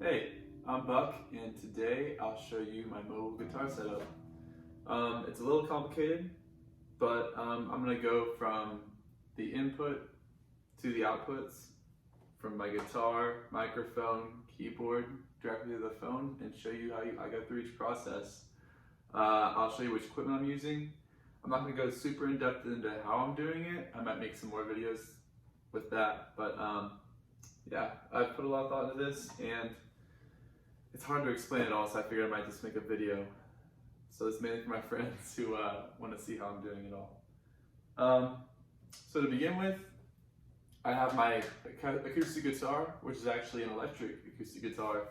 Hey, I'm Buck, and today I'll show you my mobile guitar setup. It's a little complicated, but I'm going to go from the input to the outputs, from my guitar, microphone, keyboard, directly to the phone, and show you how I go through each process. I'll show you which equipment I'm using. I'm not going to go super in depth into how I'm doing it. I might make some more videos with that, but yeah, I've put a lot of thought into this, and it's hard to explain it all, so I figured I might just make a video. So it's mainly for my friends who want to see how I'm doing it all. So to begin with, I have my acoustic guitar, which is actually an electric acoustic guitar,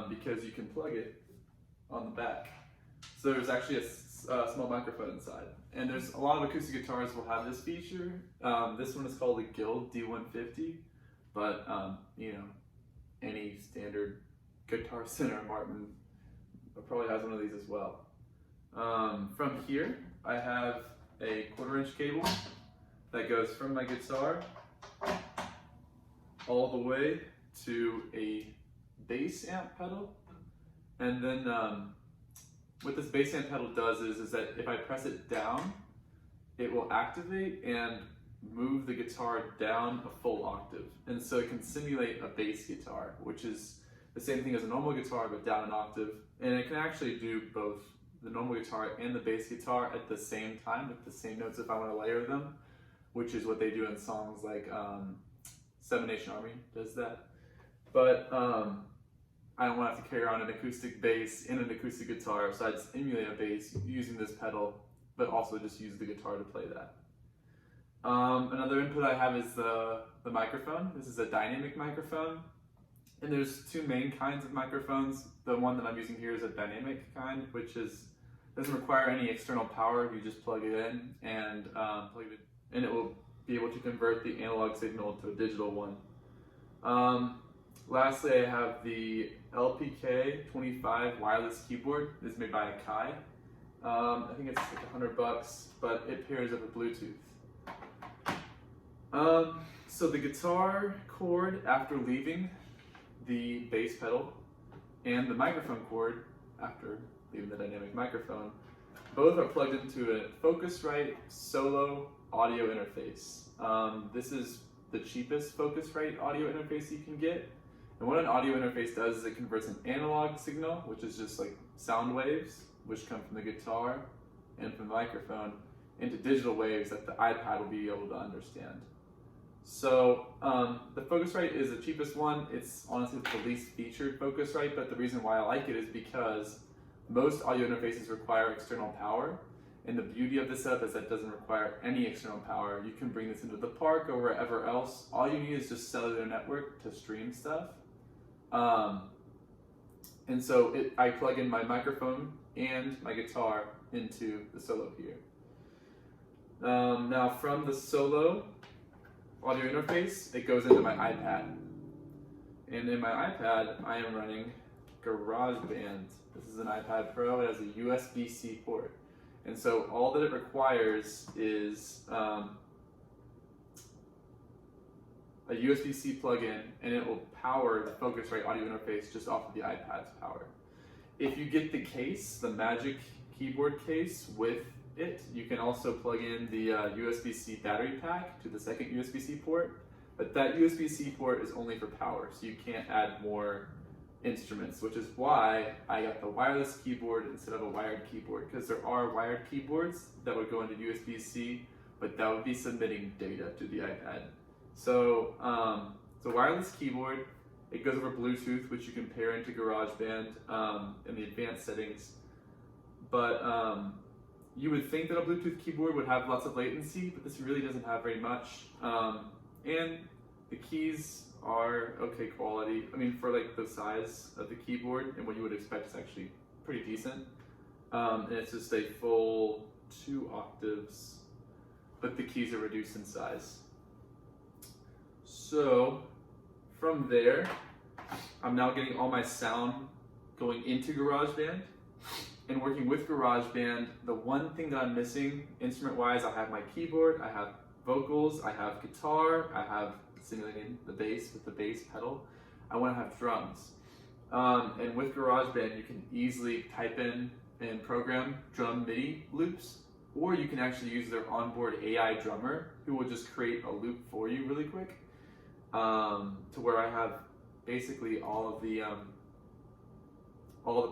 because you can plug it on the back. So there's actually a small microphone inside. And there's a lot of acoustic guitars will have this feature. This one is called the Guild D150, but you know, any standard Guitar Center Martin probably has one of these as well. From here, I have a 1/4-inch cable that goes from my guitar all the way to a bass amp pedal. And then what this bass amp pedal does is that if I press it down, it will activate and move the guitar down a full octave. And so it can simulate a bass guitar, which is the same thing as a normal guitar, but down an octave. And it can actually do both the normal guitar and the bass guitar at the same time with the same notes if I want to layer them, which is what they do in songs like Seven Nation Army does that. But I don't want to have to carry around an acoustic bass and an acoustic guitar, so I just emulate a bass using this pedal, but also just use the guitar to play that. Another input I have is the microphone. This is a dynamic microphone. And there's two main kinds of microphones. The one that I'm using here is a dynamic kind, which doesn't require any external power. You just plug it in and it will be able to convert the analog signal to a digital one. Lastly, I have the LPK 25 wireless keyboard. This is made by Akai. I think it's like $100, but it pairs up with Bluetooth. So the guitar cord after leaving the bass pedal and the microphone cord after leaving the dynamic microphone, both are plugged into a Focusrite Solo audio interface. This is the cheapest Focusrite audio interface you can get. And what an audio interface does is it converts an analog signal, which is just like sound waves, which come from the guitar and from the microphone, into digital waves that the iPad will be able to understand. So the Focusrite is the cheapest one. It's honestly the least featured Focusrite, but the reason why I like it is because most audio interfaces require external power. And the beauty of this setup is that it doesn't require any external power. You can bring this into the park or wherever else. All you need is just cellular network to stream stuff. And so I plug in my microphone and my guitar into the Solo here. Now from the Solo audio interface, it goes into my iPad. And in my iPad, I am running GarageBand. This is an iPad Pro. It has a USB-C port. And so all that it requires is a USB-C plug-in, and it will power the Focusrite audio interface just off of the iPad's power. If you get the case, the Magic keyboard case with it, you can also plug in the USB-C battery pack to the second USB-C port, but that USB-C port is only for power, so you can't add more instruments, which is why I got the wireless keyboard instead of a wired keyboard, because there are wired keyboards that would go into USB-C, but that would be submitting data to the iPad. So it's a wireless keyboard. It goes over Bluetooth, which you can pair into GarageBand in the advanced settings. But you would think that a Bluetooth keyboard would have lots of latency, but this really doesn't have very much. And the keys are okay quality. I mean, for like the size of the keyboard and what you would expect is actually pretty decent. And it's just a full 2 octaves, but the keys are reduced in size. So from there, I'm now getting all my sound going into GarageBand. And working with GarageBand, the one thing that I'm missing instrument-wise, I have my keyboard, I have vocals, I have guitar, I have simulating the bass with the bass pedal. I want to have drums. And with GarageBand, you can easily type in and program drum MIDI loops, or you can actually use their onboard AI drummer who will just create a loop for you really quick, to where I have basically all the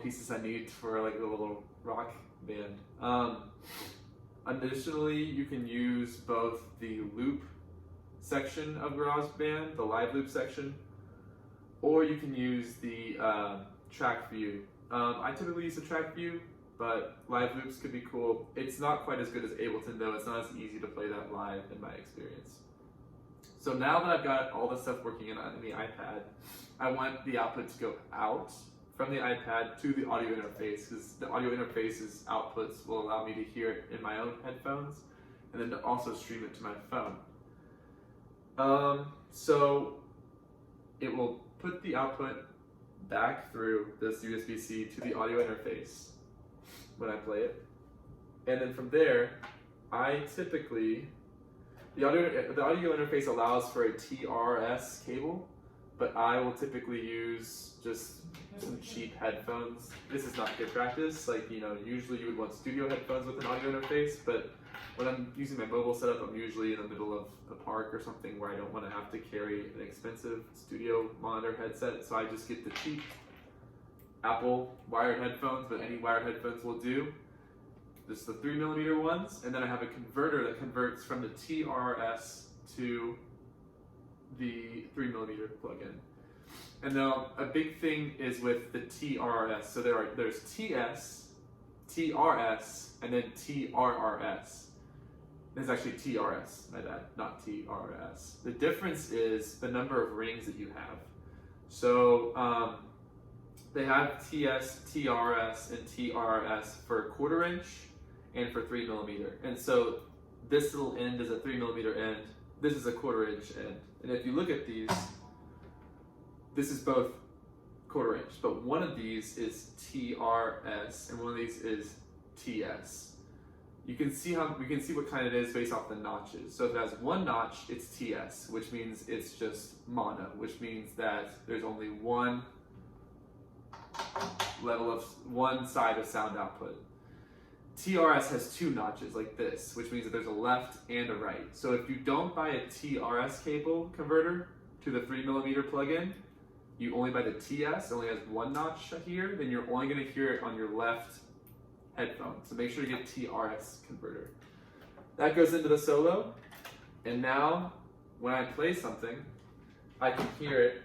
pieces I need for like a little rock band. Additionally, you can use both the loop section of GarageBand, the live loop section, or you can use the track view. I typically use the track view, but live loops could be cool. It's not quite as good as Ableton though. It's not as easy to play that live in my experience. So now that I've got all this stuff working on the iPad, I want the output to go out from the iPad to the audio interface, because the audio interface's outputs will allow me to hear it in my own headphones and then to also stream it to my phone. So it will put the output back through this USB-C to the audio interface when I play it. And then from there, I typically, the audio interface allows for a TRS cable, but I will typically use just some cheap headphones. This is not good practice. Like, you know, usually you would want studio headphones with an audio interface, but when I'm using my mobile setup, I'm usually in the middle of a park or something where I don't want to have to carry an expensive studio monitor headset, so I just get the cheap Apple wired headphones, but any wired headphones will do. Just the 3mm ones, and then I have a converter that converts from the TRS to the 3mm plug-in. And now a big thing is with the TRS. So there's TS, TRS, and then TRRS. There's actually TRS, my bad, not TRS. The difference is the number of rings that you have. So they have TS, TRS, and TRS for 1/4 inch and for 3mm. And so this little end is a 3mm end. This is a 1/4 inch end. And if you look at these, this is both 1/4 inch, but one of these is TRS and one of these is TS. We can see what kind it is based off the notches. So if it has one notch, it's TS, which means it's just mono, which means that there's only one one side of sound output. TRS has 2 notches like this, which means that there's a left and a right. So if you don't buy a TRS cable converter to the 3mm plug-in, you only buy the TS, it only has 1 notch here, then you're only going to hear it on your left headphone. So make sure to get TRS converter. That goes into the solo, and now when I play something, I can hear it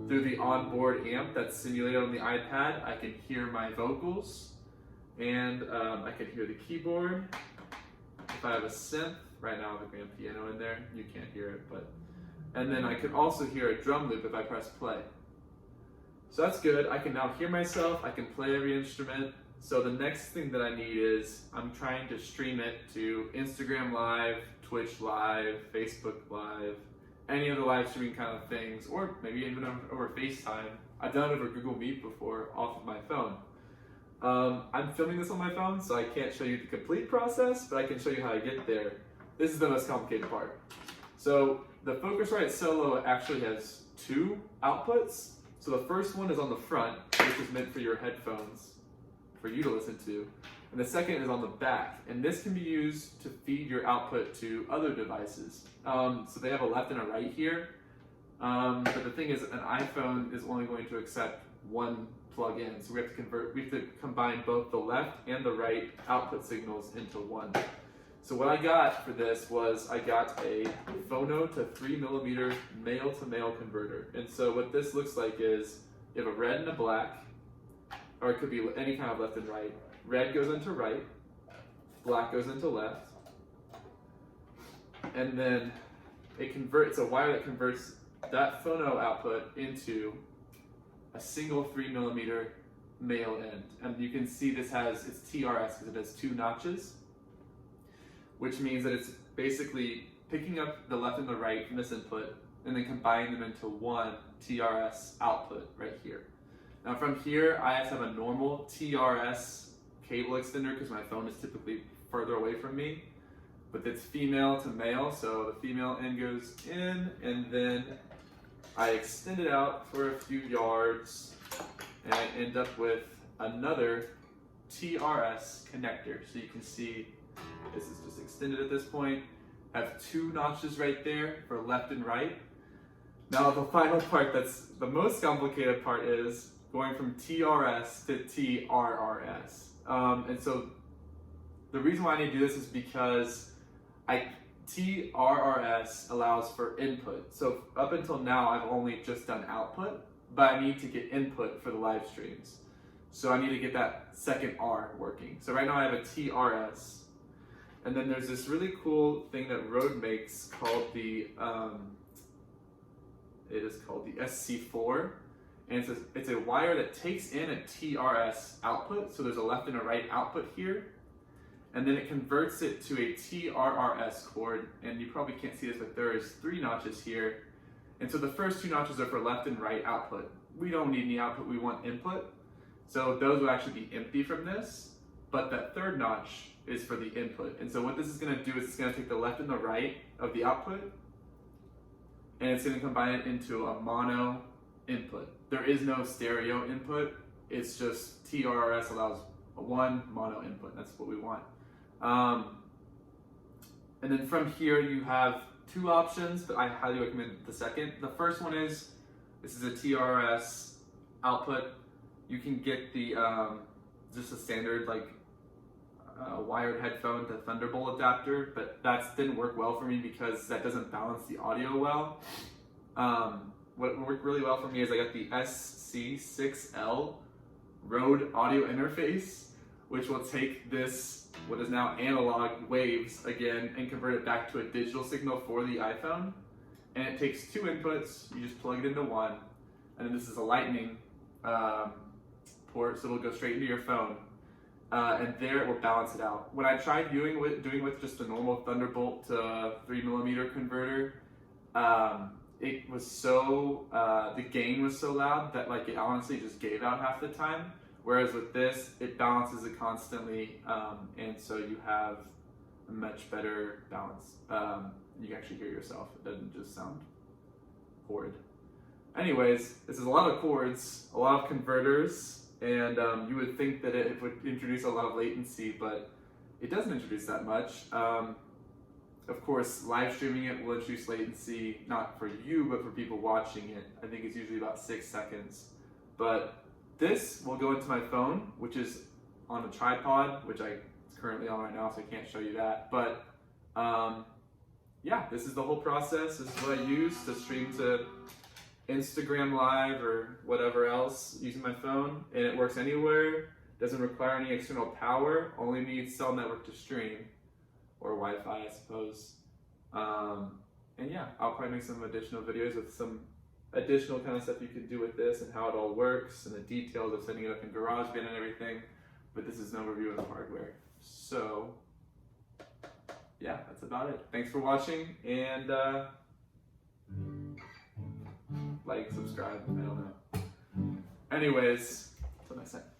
through the onboard amp that's simulated on the iPad. I can hear my vocals, and I can hear the keyboard. If I have a synth, right now I have a grand piano in there, you can't hear it, but, and then I can also hear a drum loop if I press play. So that's good. I can now hear myself, I can play every instrument. So the next thing that I need is, I'm trying to stream it to Instagram Live, Twitch Live, Facebook Live, any of the live streaming kind of things, or maybe even over FaceTime. I've done it over Google Meet before off of my phone. I'm filming this on my phone, so I can't show you the complete process, but I can show you how I get there. This is the most complicated part. So the Focusrite Solo actually has 2 outputs. So the first one is on the front, which is meant for your headphones, for you to listen to. And the second is on the back. And this can be used to feed your output to other devices. So they have a left and a right here. But the thing is, an iPhone is only going to accept 1 plug-in. So we have to combine both the left and the right output signals into 1. So what I got for this was, I got a phono to 3mm male-to-male converter. And so what this looks like is, you have a red and a black, or it could be any kind of left and right. Red goes into right, black goes into left, and then it's a wire that converts that phono output into a single 3mm male end. And you can see it's TRS because it has 2 notches, which means that it's basically picking up the left and the right from this input and then combining them into 1 TRS output right here. Now from here, I have to have a normal TRS cable extender because my phone is typically further away from me, but it's female to male, so the female end goes in, and then I extend it out for a few yards and I end up with another TRS connector. So you can see this is just extended at this point. I have 2 notches right there for left and right. Now the final part, that's the most complicated part, is going from TRS to TRRS. And so the reason why I need to do this is because TRRS allows for input. So up until now, I've only just done output, but I need to get input for the live streams. So I need to get that second R working. So right now I have a TRS. And then there's this really cool thing that Rode makes called the, it is called the SC4. And it's a wire that takes in a TRS output. So there's a left and a right output here. And then it converts it to a TRRS cord. And you probably can't see this, but there is 3 notches here. And so the first 2 notches are for left and right output. We don't need any output, we want input. So those will actually be empty from this. But that 3rd notch is for the input. And so what this is going to do is it's going to take the left and the right of the output and it's going to combine it into a mono input. There is no stereo input, it's just TRRS allows one mono input. That's what we want. And then from here you have 2 options, but I highly recommend the second. The first one is, this is a TRRS output. You can get the just a standard like wired headphone to Thunderbolt adapter, but that didn't work well for me because that doesn't balance the audio well. What worked really well for me is I got the SC6L Rode audio interface, which will take this, what is now analog waves again, and convert it back to a digital signal for the iPhone. And it takes 2 inputs, you just plug it into one, and then this is a lightning port, so it'll go straight into your phone. And there it will balance it out. When I tried doing with just a normal Thunderbolt to 3mm converter, it was so, the gain was so loud that like it honestly just gave out half the time. Whereas with this, it balances it constantly, and so you have a much better balance. You can actually hear yourself, it doesn't just sound horrid. Anyways, this is a lot of cords, a lot of converters, and you would think that it would introduce a lot of latency, but it doesn't introduce that much. Of course, live streaming it will introduce latency, not for you, but for people watching it. I think it's usually about 6 seconds. But this will go into my phone, which is on a tripod, which it's currently on right now, so I can't show you that. But yeah, this is the whole process. This is what I use to stream to Instagram Live or whatever else using my phone, and it works anywhere. Doesn't require any external power. Only needs cell network to stream, or Wi-Fi, I suppose. And yeah, I'll probably make some additional videos with some additional kind of stuff you can do with this and how it all works and the details of setting it up in GarageBand and everything. But this is an overview of the hardware. So yeah, that's about it. Thanks for watching, and like, subscribe, I don't know. Anyways, until next time.